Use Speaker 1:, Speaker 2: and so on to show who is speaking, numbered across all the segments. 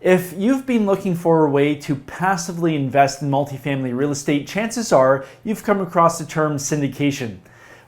Speaker 1: If you've been looking for a way to passively invest in multifamily real estate, chances are you've come across the term syndication.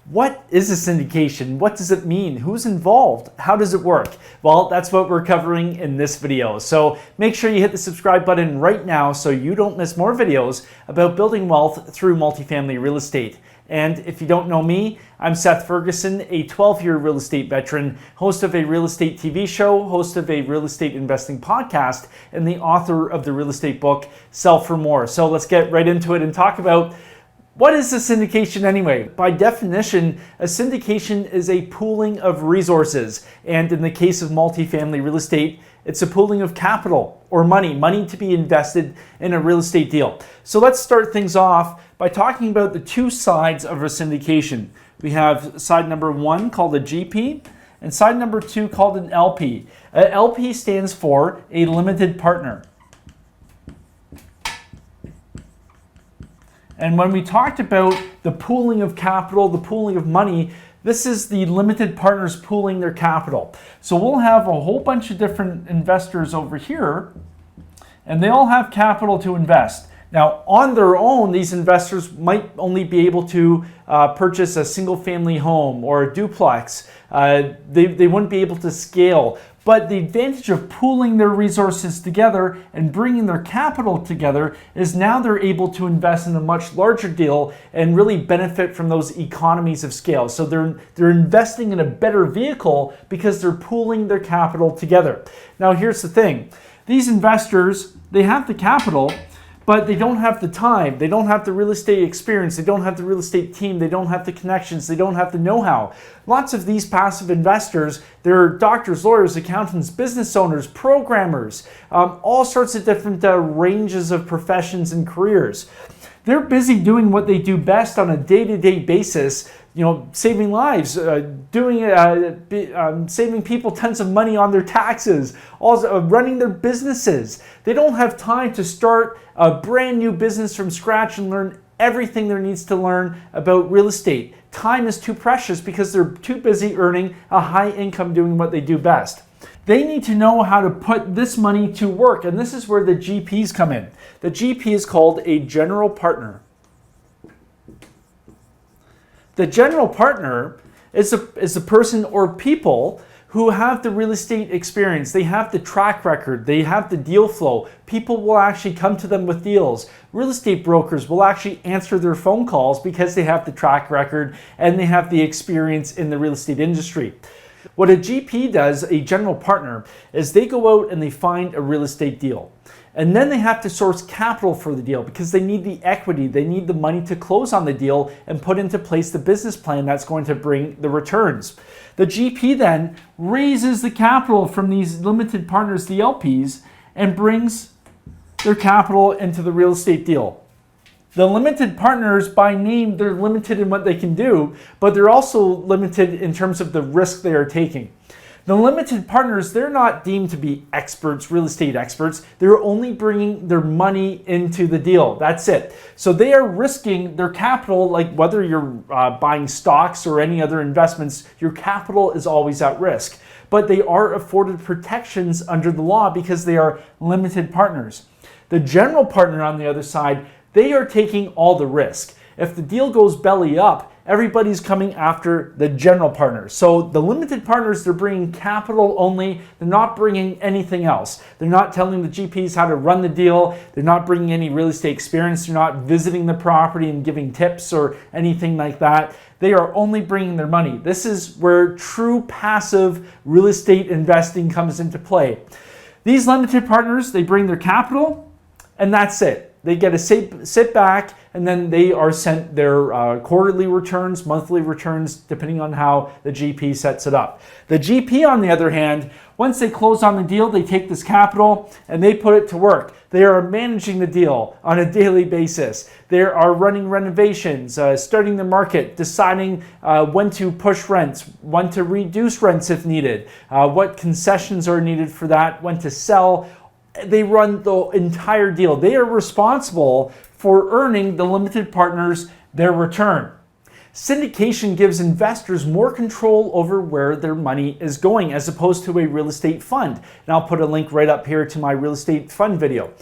Speaker 1: What is a syndication? What does it mean? Who's involved? How does it work? Well, that's what we're covering in this video. So make sure you hit the subscribe button right now so you don't miss more videos about building wealth through multifamily real estate. And if you don't know me, I'm Seth Ferguson, a 12-year real estate veteran, host of a real estate TV show, host of a real estate investing podcast, and the author of the real estate book, Sell for More. So let's get right into it and talk about what is a syndication anyway? By definition, a syndication is a pooling of resources. And in the case of multifamily real estate, it's a pooling of capital or money to be invested in a real estate deal. So let's start things off by talking about the two sides of a syndication. We have side number one called a GP and side number two called an LP. A LP stands for a limited partner. And when we talked about the pooling of capital, the pooling of money, this is the limited partners pooling their capital. So we'll have a whole bunch of different investors over here, and they all have capital to invest. Now, on their own, these investors might only be able to purchase a single family home or a duplex. They wouldn't be able to scale. But the advantage of pooling their resources together and bringing their capital together is now they're able to invest in a much larger deal and really benefit from those economies of scale. So they're investing in a better vehicle because they're pooling their capital together. Now, here's the thing. These investors, they have the capital, but they don't have the time, they don't have the real estate experience, they don't have the real estate team, they don't have the connections, they don't have the know-how. Lots of these passive investors, they're doctors, lawyers, accountants, business owners, programmers, all sorts of different ranges of professions and careers. They're busy doing what they do best on a day-to-day basis, saving lives, saving people tons of money on their taxes, also running their businesses. They don't have time to start a brand new business from scratch and learn everything there needs to learn about real estate. Time is too precious because they're too busy earning a high income doing what they do best. They need to know how to put this money to work, and this is where the GPs come in. The GP is called a general partner. The general partner is a person or people who have the real estate experience. They have the track record. They have the deal flow. People will actually come to them with deals. Real estate brokers will actually answer their phone calls because they have the track record and they have the experience in the real estate industry. What a GP does, a general partner, is they go out and they find a real estate deal. And then they have to source capital for the deal because they need the equity, they need the money to close on the deal and put into place the business plan that's going to bring the returns. The GP then raises the capital from these limited partners, the LPs, and brings their capital into the real estate deal. The limited partners, by name, they're limited in what they can do, but they're also limited in terms of the risk they are taking. The limited partners, they're not deemed to be experts, real estate experts. They're only bringing their money into the deal. That's it. So they are risking their capital, like whether you're buying stocks or any other investments, your capital is always at risk. But they are afforded protections under the law because they are limited partners. The general partner on the other side, they are taking all the risk. If the deal goes belly up, everybody's coming after the general partner. So the limited partners, they're bringing capital only. They're not bringing anything else. They're not telling the GPs how to run the deal. They're not bringing any real estate experience. They're not visiting the property and giving tips or anything like that. They are only bringing their money. This is where true passive real estate investing comes into play. These limited partners, they bring their capital, and that's it. They get to sit back, and then they are sent their quarterly returns, monthly returns, depending on how the GP sets it up. The GP, on the other hand, once they close on the deal, they take this capital and they put it to work. They are managing the deal on a daily basis. They are running renovations, studying the market, deciding when to push rents, when to reduce rents if needed, what concessions are needed for that, when to sell. They run the entire deal. They are responsible for earning the limited partners their return. Syndication gives investors more control over where their money is going as opposed to a real estate fund. And I'll put a link right up here to my real estate fund video.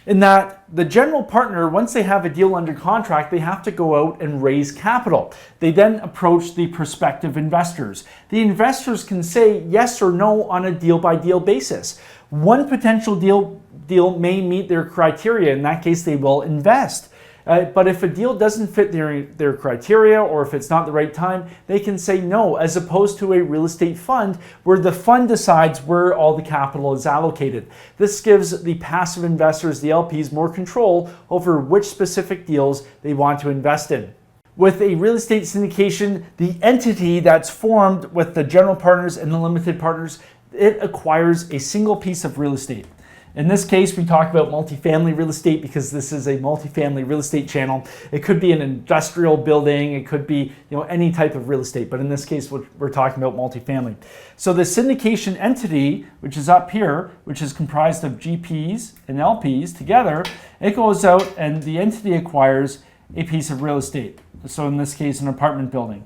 Speaker 1: In that the general partner, once they have a deal under contract, they have to go out and raise capital. They then approach the prospective investors. The investors can say yes or no on a deal-by-deal basis. One potential deal may meet their criteria. In that case, they will invest. But if a deal doesn't fit their criteria, or if it's not the right time, they can say no, as opposed to a real estate fund where the fund decides where all the capital is allocated. This gives the passive investors, the LPs, more control over which specific deals they want to invest in. With a real estate syndication, the entity that's formed with the general partners and the limited partners, it acquires a single piece of real estate. In this case, we talk about multifamily real estate because this is a multifamily real estate channel. It could be an industrial building, it could be any type of real estate, but in this case, we're talking about multifamily. So the syndication entity, which is up here, which is comprised of GPs and LPs together, it goes out and the entity acquires a piece of real estate. So in this case, an apartment building.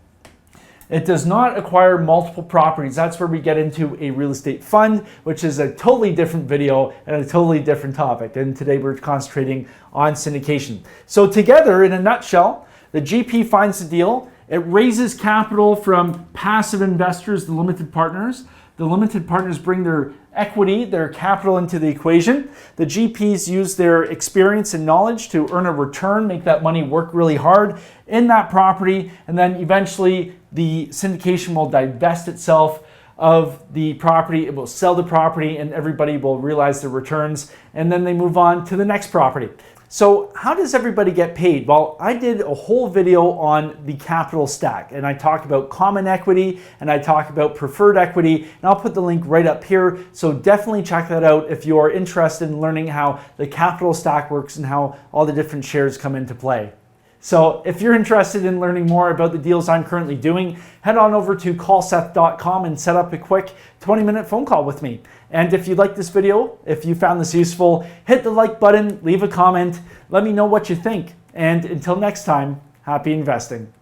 Speaker 1: It does not acquire multiple properties. That's where we get into a real estate fund, which is a totally different video and a totally different topic. And today we're concentrating on syndication. So together, in a nutshell, the GP finds the deal. It raises capital from passive investors, the limited partners. The limited partners bring their equity, their capital into the equation. The GPs use their experience and knowledge to earn a return, make that money work really hard in that property, and then eventually the syndication will divest itself of the property, it will sell the property, and everybody will realize the returns, and then they move on to the next property. So how does everybody get paid? Well, I did a whole video on the capital stack, and I talked about common equity and I talked about preferred equity, and I'll put the link right up here. So definitely check that out if you are interested in learning how the capital stack works and how all the different shares come into play. So if you're interested in learning more about the deals I'm currently doing, head on over to callseth.com and set up a quick 20-minute phone call with me. And if you like this video, if you found this useful, hit the like button, leave a comment, let me know what you think. And until next time, happy investing.